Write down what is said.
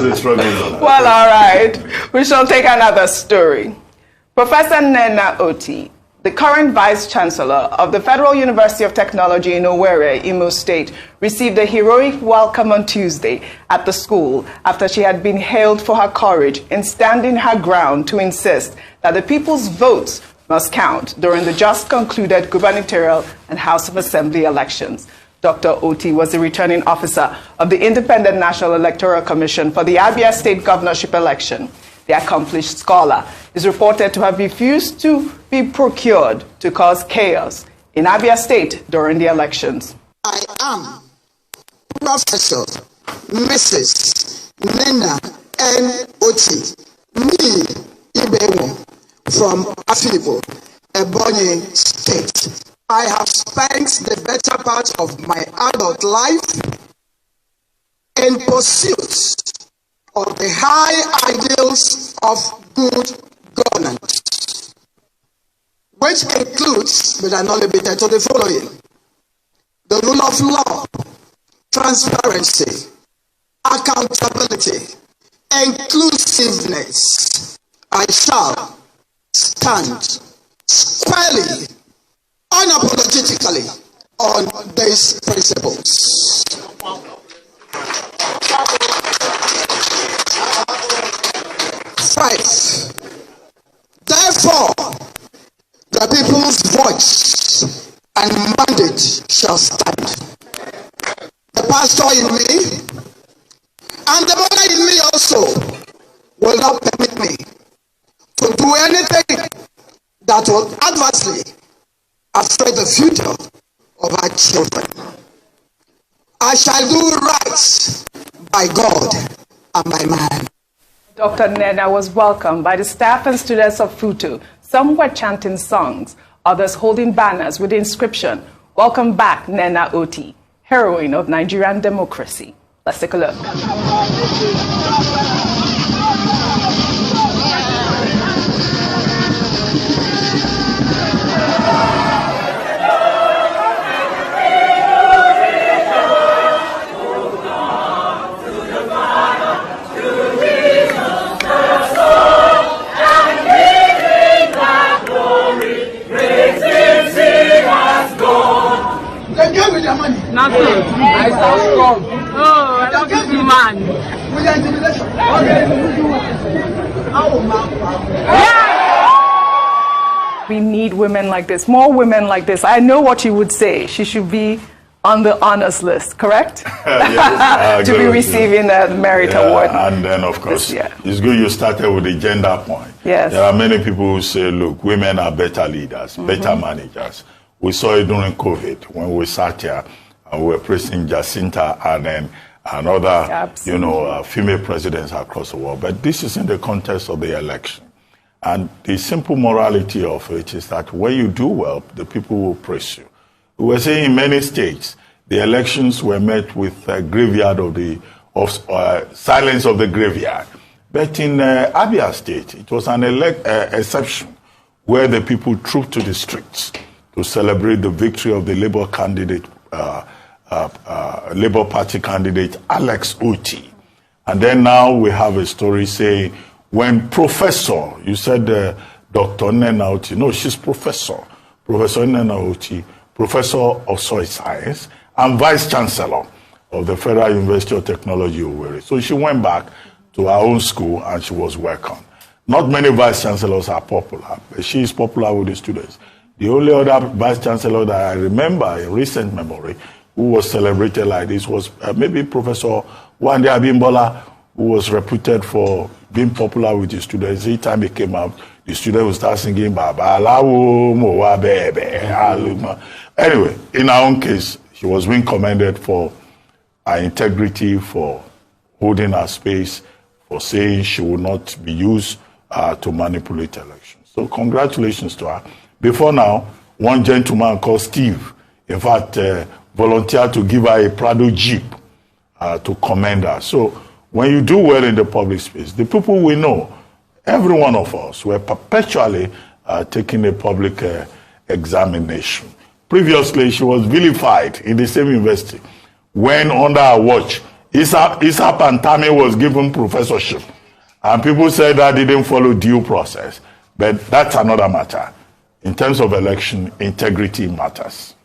Well, all right. We shall take another story. Professor Nnenna Oti, the current Vice Chancellor of the Federal University of Technology in Owerri, Imo State, received a heroic welcome on Tuesday at the school after she had been hailed for her courage in standing her ground to insist that the people's votes must count during the just concluded gubernatorial and House of Assembly elections. Dr. Oti was the returning officer of the Independent National Electoral Commission for the Abia State governorship election. The accomplished scholar is reported to have refused to be procured to cause chaos in Abia State during the elections. I am Professor Mrs. Nnenna N. Oti, me, Ibewo, from Afibo, Ebonyi State. I have spent the better part of my adult life in pursuit of the high ideals of good governance, which includes, but are not limited to, the following: the rule of law, transparency, accountability, inclusiveness. I shall stand squarely, unapologetically on these principles. 5. Therefore, the people's voice and mandate shall stand. The pastor in me and the mother in me also will not permit me to do anything that will adversely affect the future of our children. I shall do right by God and by man. Dr. Nnenna was welcomed by the staff and students of Futo. Some were chanting songs, others holding banners with the inscription, "Welcome back, Nnenna Oti, heroine of Nigerian democracy." Let's take a look. Nothing. I sound strong. Oh, I don't give you man. We need women like this, more women like this. I know what you would say. She should be on the honors list, correct? Yes, to be receiving the merit award. And then, of course, it's good you started with the gender point. Yes. There are many people who say, look, women are better leaders, better managers. We saw it during COVID when we sat here and we were praising Jacinta and then another, female presidents across the world. But this is in the context of the election. And the simple morality of it is that when you do well, the people will praise you. We were saying in many states, the elections were met with a graveyard silence of the graveyard. But in Abia State, it was an exception where the people trooped to the streets to celebrate the victory of the Labour candidate, Labour Party candidate Alex Oti. And then now we have a story saying when Professor, you said Dr. Nnenna Oti, no, she's Professor Nnenna Oti, Professor of Soil Science and Vice Chancellor of the Federal University of Technology, Owerri. So she went back to her own school and she was welcomed. Not many Vice Chancellors are popular, but she is popular with the students. The only other Vice Chancellor that I remember in recent memory who was celebrated like this was maybe Professor Wande Abimbola, who was reputed for being popular with the students. Every time he came out, the students would start singing Babalawo Mowa Bebe. Anyway, in our own case, she was being commended for her integrity, for holding her space, for saying she would not be used to manipulate elections. So congratulations to her. Before now, one gentleman called Steve, in fact, volunteered to give her a Prado Jeep to commend her. So when you do well in the public space, the people we know, every one of us, were perpetually taking a public examination. Previously, she was vilified in the same university when under her watch, Isa Pantami was given professorship. And people said that didn't follow due process. But that's another matter. In terms of election, integrity matters.